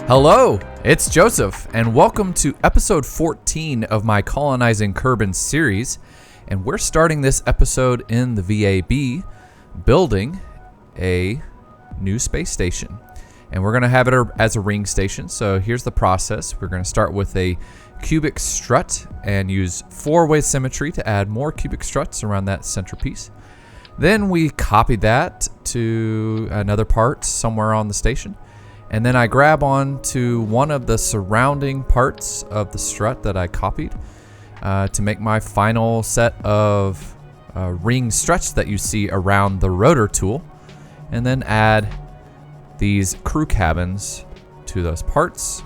Hello, it's Joseph, and welcome to episode 14 of my Colonizing Kerbin series. And we're starting this episode in the VAB, building a new space station. And we're going to have it as a ring station. So here's the process. We're going to start with a cubic strut and use four-way symmetry to add more cubic struts around that centerpiece. Then we copy that to another part somewhere on the station. And then I grab onto one of the surrounding parts of the strut that I copied to make my final set of ring struts that you see around the rotor tool. And then add these crew cabins to those parts.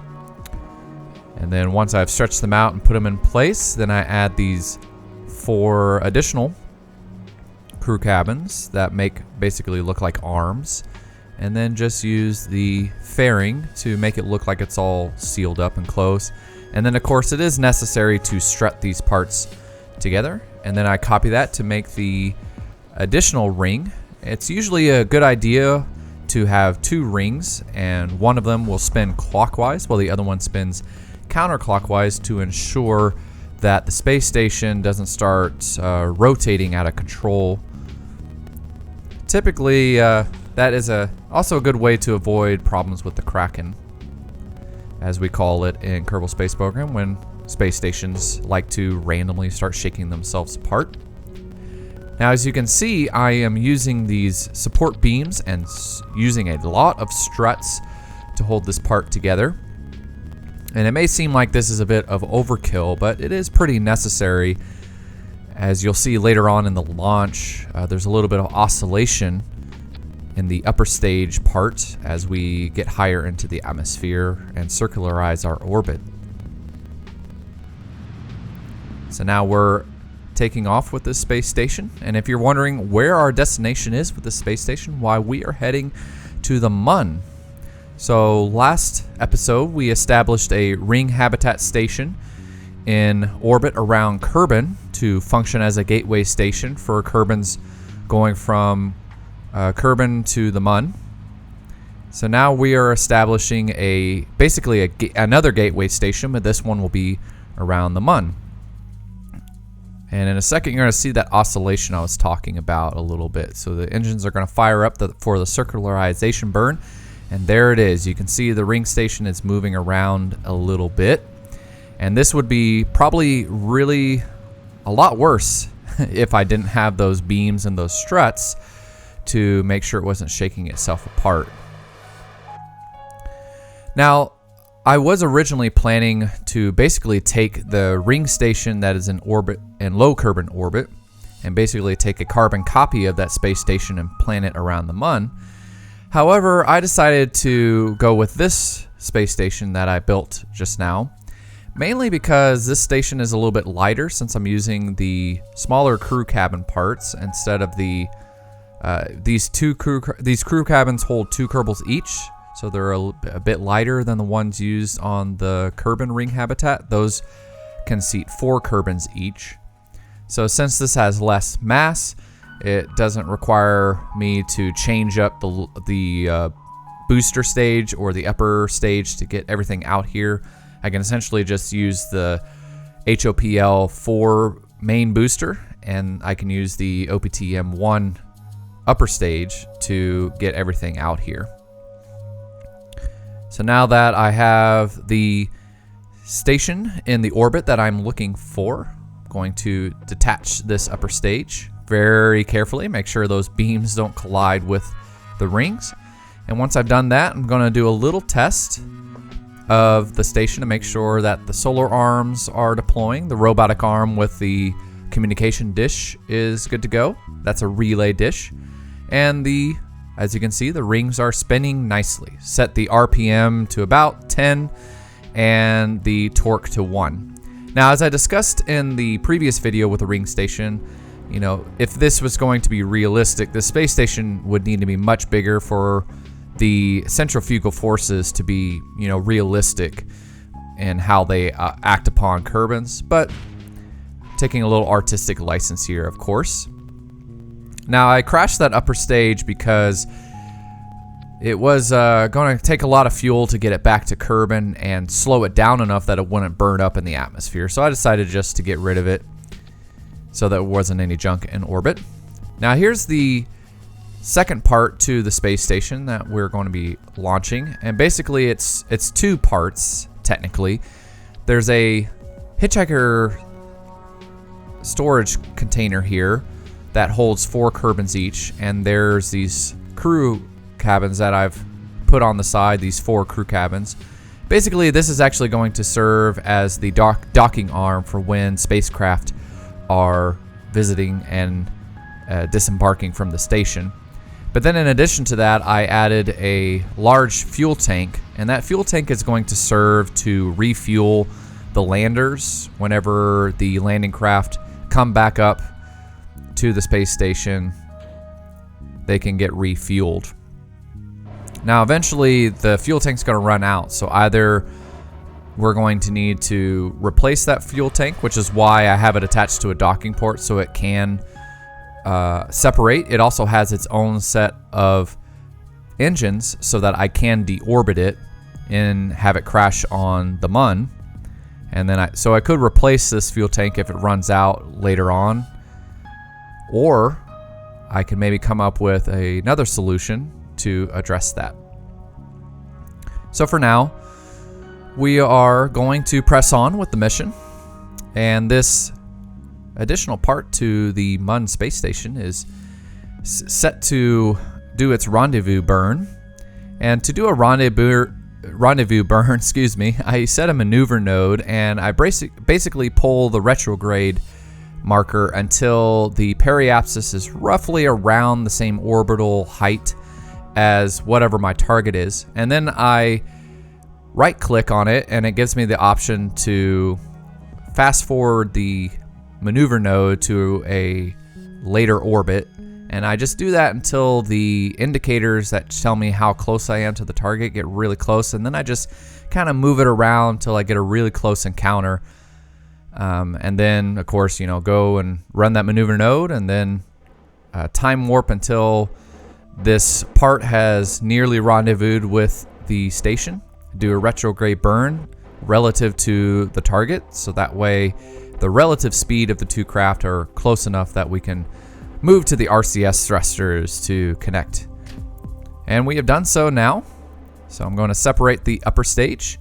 And then once I've stretched them out and put them in place, then I add these 4 additional crew cabins that basically look like arms. And then just use the fairing to make it look like it's all sealed up and closed. And then of course it is necessary to strut these parts together. And then I copy that to make the additional ring. It's usually a good idea to have 2 rings, and one of them will spin clockwise while the other one spins counterclockwise to ensure that the space station doesn't start rotating out of control. Typically, that is also a good way to avoid problems with the Kraken, as we call it in Kerbal Space Program, when space stations like to randomly start shaking themselves apart. Now, as you can see, I am using these support beams and using a lot of struts to hold this part together. And it may seem like this is a bit of overkill, but it is pretty necessary. As you'll see later on in the launch, there's a little bit of oscillation in the upper stage part as we get higher into the atmosphere and circularize our orbit. So now we're taking off with this space station, and if you're wondering where our destination is with this space station, why, we are heading to the Mun. So last episode we established a ring habitat station in orbit around Kerbin to function as a gateway station for Kerbins going from Kerbin to the Mun. So now we are establishing basically another gateway station, but this one will be around the Mun. And in a second, you're going to see that oscillation I was talking about a little bit. So the engines are going to fire up for the circularization burn. And there it is. You can see the ring station is moving around a little bit. And this would be probably really a lot worse if I didn't have those beams and those struts to make sure it wasn't shaking itself apart. Now, I was originally planning to basically take the ring station that is in orbit, in low Kerbin orbit, and basically take a carbon copy of that space station and plant it around the Mun. However, I decided to go with this space station that I built just now, mainly because this station is a little bit lighter since I'm using the smaller crew cabin parts instead of the these crew cabins hold 2 Kerbals each. So they're a bit lighter than the ones used on the Kerbin ring habitat. Those can seat 4 Kerbins each. So since this has less mass, it doesn't require me to change up the booster stage or the upper stage to get everything out here. I can essentially just use the H.O.P.L 4 main booster, and I can use the OPTM1 upper stage to get everything out here. So now that I have the station in the orbit that I'm looking for, I'm going to detach this upper stage very carefully, make sure those beams don't collide with the rings. And once I've done that, I'm going to do a little test of the station to make sure that the solar arms are deploying. The robotic arm with the communication dish is good to go. That's a relay dish. And as you can see, the rings are spinning nicely. Set the RPM to about 10 and the torque to 1. Now, as I discussed in the previous video with the ring station, you know, if this was going to be realistic, the space station would need to be much bigger for the centrifugal forces to be, you know, realistic in how they act upon Kerbins, but taking a little artistic license here, of course. Now, I crashed that upper stage because it was going to take a lot of fuel to get it back to Kerbin and slow it down enough that it wouldn't burn up in the atmosphere. So I decided just to get rid of it so that there wasn't any junk in orbit. Now here's the second part to the space station that we're going to be launching. And basically it's two parts, technically. There's a hitchhiker storage container here that holds 4 Kerbins each. And there's these crew cabins that I've put on the side, these 4 crew cabins. Basically, this is actually going to serve as the docking arm for when spacecraft are visiting and disembarking from the station. But then in addition to that, I added a large fuel tank, and that fuel tank is going to serve to refuel the landers whenever the landing craft come back up to the space station. They can get refueled. Now eventually the fuel tank's going to run out, so either we're going to need to replace that fuel tank, which is why I have it attached to a docking port so it can separate. It also has its own set of engines so that I can deorbit it and have it crash on the Mun. And then so I could replace this fuel tank if it runs out later on, or I could maybe come up with another solution to address that. So for now, we are going to press on with the mission, and this additional part to the Mun space station is set to do its rendezvous burn. And to do a rendezvous burn, excuse me, I set a maneuver node, and I basically pull the retrograde marker until the periapsis is roughly around the same orbital height as whatever my target is. And then I right click on it, and it gives me the option to fast forward the maneuver node to a later orbit. And I just do that until the indicators that tell me how close I am to the target get really close, and then I just kind of move it around until I get a really close encounter. And then of course, go and run that maneuver node, and then time warp until this part has nearly rendezvoused with the station. Do a retrograde burn relative to the target, so that way the relative speed of the two craft are close enough that we can move to the RCS thrusters to connect. And we have done so now. So I'm going to separate the upper stage.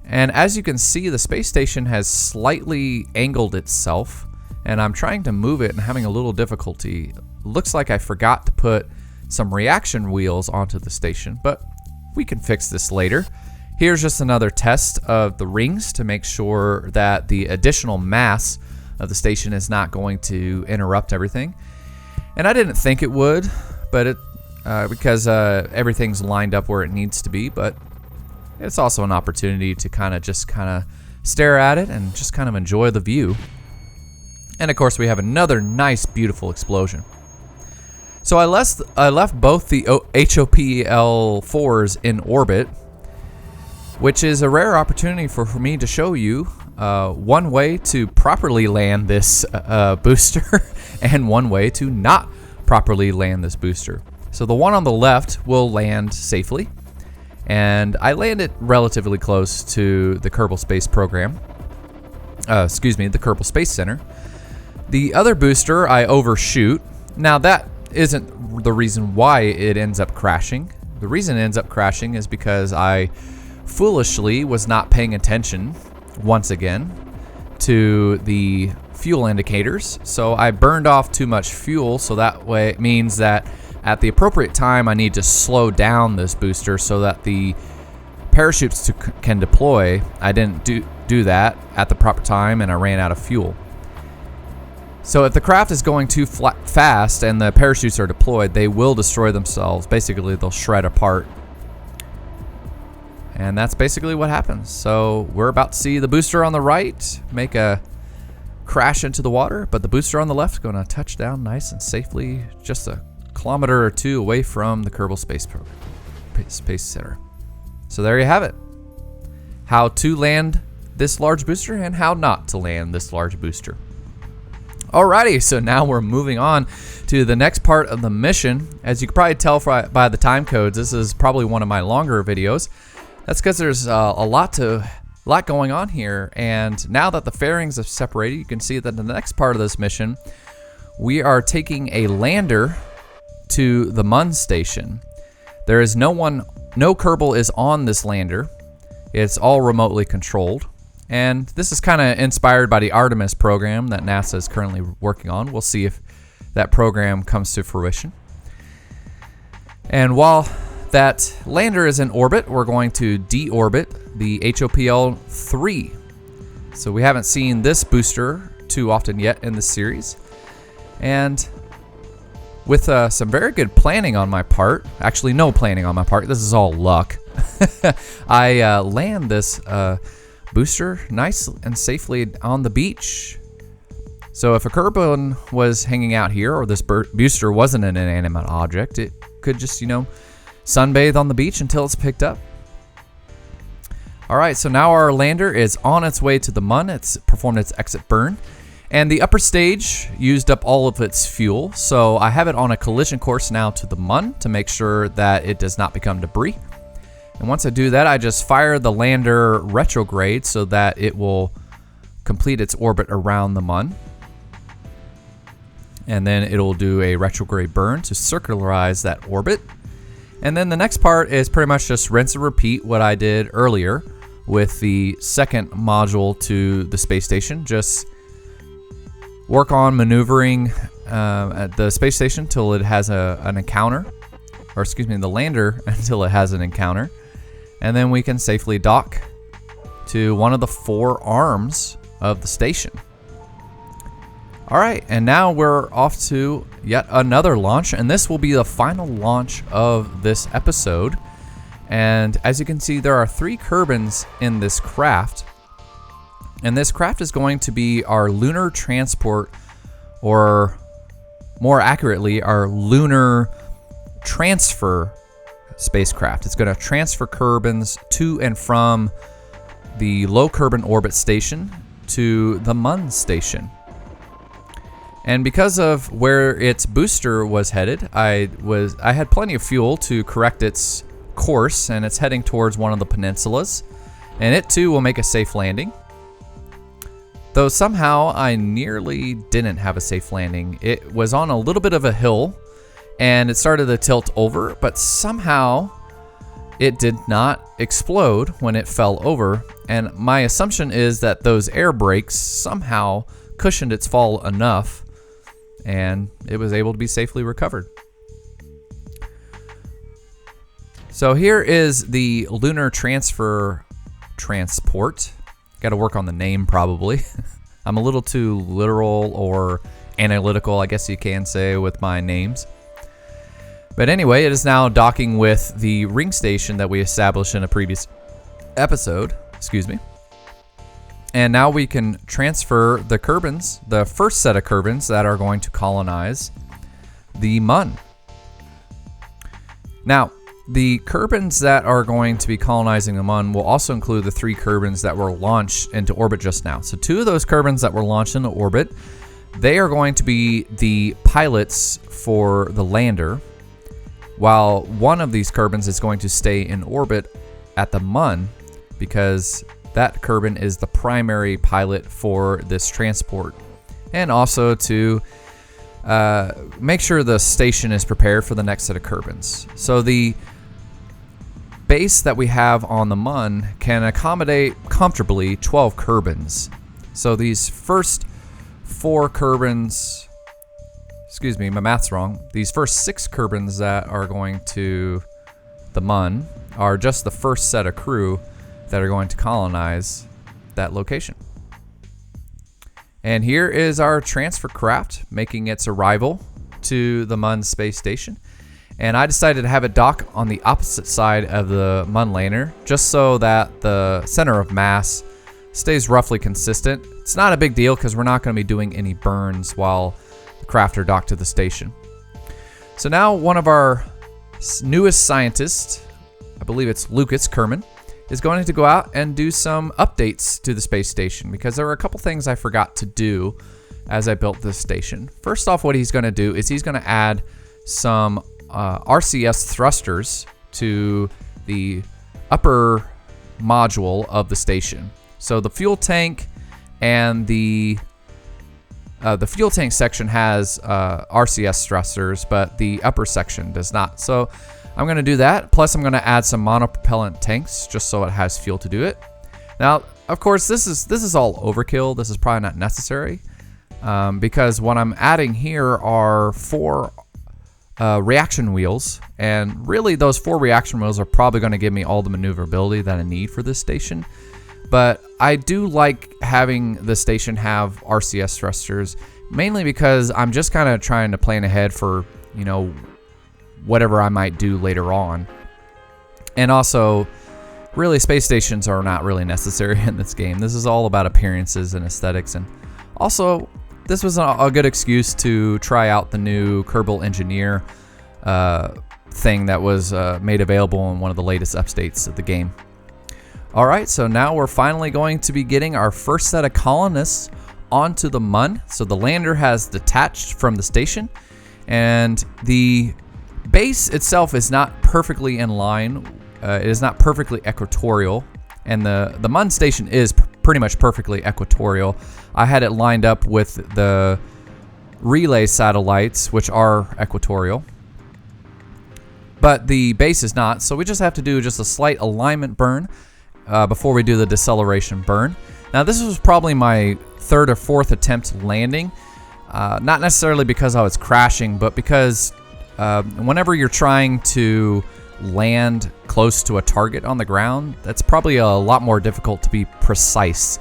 And as you can see, the space station has slightly angled itself, and I'm trying to move it and having a little difficulty. Looks like I forgot to put some reaction wheels onto the station, but we can fix this later. Here's just another test of the rings to make sure that the additional mass of the station is not going to interrupt everything. And I didn't think it would, but because everything's lined up where it needs to be, but it's also an opportunity to kind of stare at it and just kind of enjoy the view. And of course we have another nice, beautiful explosion. So I left both the H.O.P.L 4s in orbit, which is a rare opportunity for me to show you one way to properly land this booster and one way to not properly land this booster. So the one on the left will land safely, and I landed relatively close to the Kerbal Space Program. The Kerbal Space Center. The other booster I overshoot. Now that isn't the reason why it ends up crashing. The reason it ends up crashing is because I foolishly was not paying attention once again to the fuel indicators. So I burned off too much fuel, so that way it means that at the appropriate time I need to slow down this booster so that the parachutes can deploy. I didn't do that at the proper time, and I ran out of fuel. So if the craft is going too fast and the parachutes are deployed, they will destroy themselves. Basically, they'll shred apart. And that's basically what happens. So we're about to see the booster on the right make a crash into the water, but the booster on the left is going to touch down nice and safely just a kilometer or two away from the Kerbal Space Center. So there you have it. How to land this large booster and how not to land this large booster. Alrighty, so now we're moving on to the next part of the mission. As you can probably tell by the time codes, this is probably one of my longer videos. That's because there's a lot going on here, and now that the fairings have separated, you can see that the next part of this mission, we are taking a lander to the Mun Station. There is no Kerbal is on this lander. It's all remotely controlled. And this is kind of inspired by the Artemis program that NASA is currently working on. We'll see if that program comes to fruition. And while that lander is in orbit, we're going to deorbit the H.O.P.L 3. So we haven't seen this booster too often yet in the series. And with some very good planning on my part, actually no planning on my part, this is all luck, I land this booster nice and safely on the beach. So if a Kerbin was hanging out here, or this booster wasn't an inanimate object, it could just, sunbathe on the beach until it's picked up. Alright, so now our lander is on its way to the Mun. It's performed its exit burn. And the upper stage used up all of its fuel, so I have it on a collision course now to the Mun to make sure that it does not become debris. And once I do that, I just fire the lander retrograde so that it will complete its orbit around the Mun. And then it'll do a retrograde burn to circularize that orbit. And then the next part is pretty much just rinse and repeat what I did earlier with the second module to the space station. Just work on maneuvering at the space station till it has an encounter. Or excuse me, the lander until it has an encounter. And then we can safely dock to one of the 4 arms of the station. Alright, and now we're off to yet another launch, and this will be the final launch of this episode. And as you can see, there are 3 Kerbins in this craft. And this craft is going to be our lunar transport, or more accurately, our lunar transfer spacecraft. It's going to transfer Kerbins to and from the low Kerbin orbit station to the Mun Station. And because of where its booster was headed, I had plenty of fuel to correct its course, and it's heading towards one of the peninsulas, and it too will make a safe landing. Though somehow I nearly didn't have a safe landing. It was on a little bit of a hill, and it started to tilt over, but somehow it did not explode when it fell over. And my assumption is that those air brakes somehow cushioned its fall enough, and it was able to be safely recovered. So here is the lunar transport. Got to work on the name probably. I'm a little too literal or analytical, I guess you can say, with my names. But anyway, it is now docking with the ring station that we established in a previous episode. Excuse me. And now we can transfer the Kerbins, the first set of Kerbins that are going to colonize the Mun. Now, the Kerbins that are going to be colonizing the Mun will also include the 3 Kerbins that were launched into orbit just now. So 2 of those Kerbins that were launched into orbit, they are going to be the pilots for the lander, while one of these Kerbins is going to stay in orbit at the Mun, because that Kerbin is the primary pilot for this transport, and also to make sure the station is prepared for the next set of Kerbins. So the base that we have on the Mun can accommodate comfortably 12 Kerbins. So these first 4 Kerbins, excuse me, my math's wrong. These first 6 Kerbins that are going to the Mun are just the first set of crew that are going to colonize that location. And here is our transfer craft making its arrival to the Mun space station. And I decided to have it dock on the opposite side of the Mun Lander, just so that the center of mass stays roughly consistent. It's not a big deal because we're not going to be doing any burns while the craft are docked to the station. So now one of our newest scientists, I believe it's Lucas Kerman, is going to go out and do some updates to the space station, because there were a couple things I forgot to do as I built this station. First off, what he's going to do is he's going to add some RCS thrusters to the upper module of the station. So the fuel tank and the fuel tank section has RCS thrusters, but the upper section does not. So I'm going to do that. Plus, I'm going to add some monopropellant tanks just so it has fuel to do it. Now, of course, this is all overkill. This is probably not necessary because what I'm adding here are 4 reaction wheels, and really those 4 reaction wheels are probably going to give me all the maneuverability that I need for this station. But I do like having the station have RCS thrusters, mainly because I'm just kind of trying to plan ahead for, you know, whatever I might do later on. And also, really, space stations are not really necessary in this game. This is all about appearances and aesthetics. And also, this was a good excuse to try out the new Kerbal Engineer thing that was made available in one of the latest updates of the game. Alright, so now we're finally going to be getting our first set of colonists onto the Mun. So the lander has detached from the station, and the base itself is not perfectly in line. It is not perfectly equatorial, and the Mun station is pretty much perfectly equatorial. I had it lined up with the relay satellites, which are equatorial, but the base is not. So we just have to do just a slight alignment burn before we do the deceleration burn. Now this was probably my 3rd or 4th attempt landing, not necessarily because I was crashing, but because whenever you're trying to land close to a target on the ground, that's probably a lot more difficult to be precise.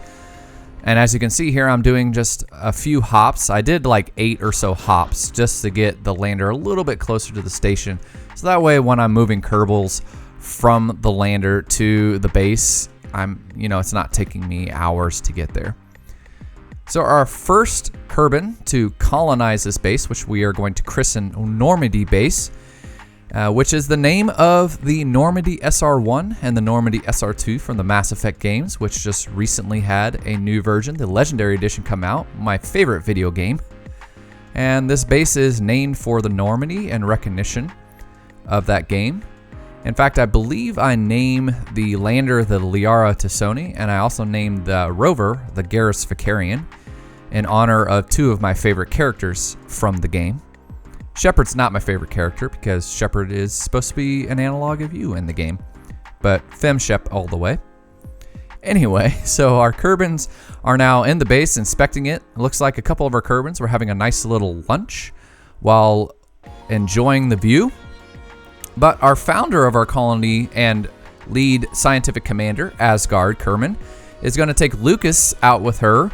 And as you can see here, I'm doing just a few hops. I did like 8 or so hops just to get the lander a little bit closer to the station, so that way when I'm moving Kerbals from the lander to the base, it's not taking me hours to get there. So our first Kerbin to colonize this base, which we are going to christen Normandy Base, which is the name of the Normandy SR1 and the Normandy SR2 from the Mass Effect games, which just recently had a new version, the Legendary Edition, come out, my favorite video game. And this base is named for the Normandy in recognition of that game. In fact, I believe I named the lander the Liara Tassoni, and I also named the rover the Garrus Vicarian in honor of 2 of my favorite characters from the game. Shepard's not my favorite character because Shepard is supposed to be an analog of you in the game, but Fem Shep all the way. Anyway, so our Kerbins are now in the base inspecting it. It looks like a couple of our Kerbins were having a nice little lunch while enjoying the view. But our founder of our colony and lead scientific commander, Asgard Kerbin, is going to take Lucas out with her.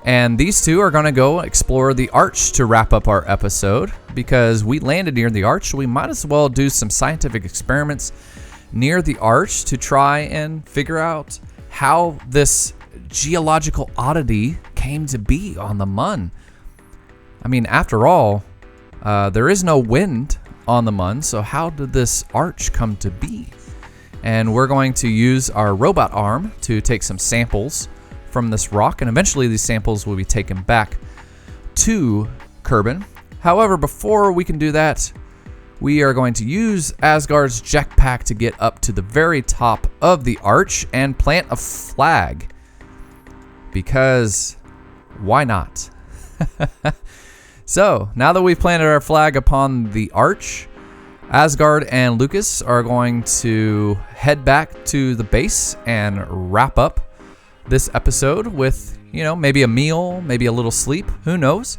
And these 2 are going to go explore the Arch to wrap up our episode, because we landed near the Arch, so we might as well do some scientific experiments near the Arch to try and figure out how this geological oddity came to be on the Mun. I mean, after all, there is no wind on the Mun, so how did this Arch come to be? And we're going to use our robot arm to take some samples from this rock, and eventually these samples will be taken back to Kerbin. However, before we can do that, we are going to use Asgard's jetpack to get up to the very top of the Arch and plant a flag. Because why not? So, now that we've planted our flag upon the Arch, Asgard and Lucas are going to head back to the base and wrap up this episode with, maybe a meal, maybe a little sleep, who knows?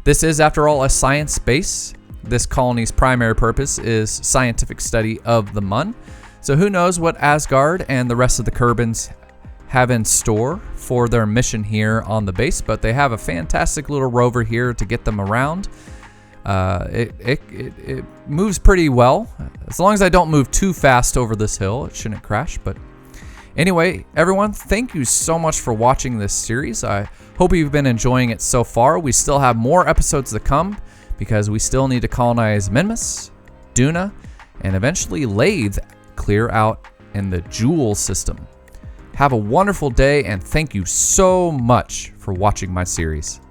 This is, after all, a science base. This colony's primary purpose is scientific study of the Mun. So who knows what Asgard and the rest of the Kerbins have in store for their mission here on the base, but they have a fantastic little rover here to get them around. It moves pretty well. As long as I don't move too fast over this hill, it shouldn't crash. But anyway, everyone, thank you so much for watching this series. I hope you've been enjoying it so far. We still have more episodes to come because we still need to colonize Minmus, Duna, and eventually Laythe clear out in the Jewel system. Have a wonderful day, and thank you so much for watching my series.